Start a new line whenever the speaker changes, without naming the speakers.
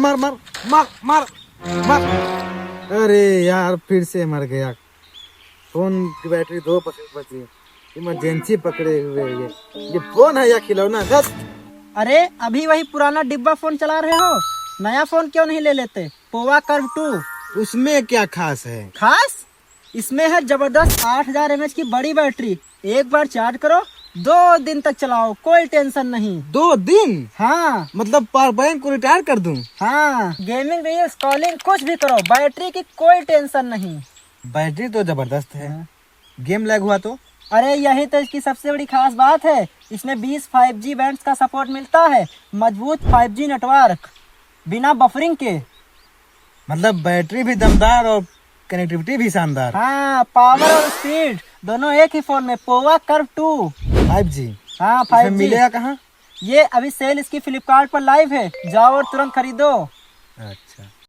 मार मार मार मार मार। अरे यार फिर से मर गया। फोन की बैटरी 2% बची। इमरजेंसी पकड़े हुए ये फोन है या खिलौना? दस।
अरे अभी वही पुराना डिब्बा फोन चला रहे हो, नया फोन क्यों नहीं ले लेते? Pova curve 2।
उसमें क्या खास है?
खास इसमें है जबरदस्त 8000 mAh की बड़ी बैटरी। एक बार चार्ज करो 2 दिन तक चलाओ, कोई टेंशन नहीं।
2 दिन?
हाँ
मतलब पावर बैंक को रिटायर कर दूं?
हाँ, गेमिंग रील्स कॉलिंग कुछ भी करो, बैटरी की कोई टेंशन नहीं।
बैटरी तो जबरदस्त है।
हाँ।
गेम लैग हुआ तो?
अरे यही तो इसकी सबसे बड़ी खास बात है, इसमें 20 5G बैंड्स का सपोर्ट मिलता है, मजबूत 5G नेटवर्क बिना बफरिंग के।
मतलब बैटरी भी दमदार और कनेक्टिविटी भी शानदार।
हाँ, पावर और स्पीड दोनों एक ही फोन में। Pova curve 2।
5G?
हाँ
इसमें
5G
मिलेगा कहाँ?
ये अभी सेल इसकी फ्लिपकार्ट पर लाइव है, जाओ और तुरंत खरीदो।
अच्छा।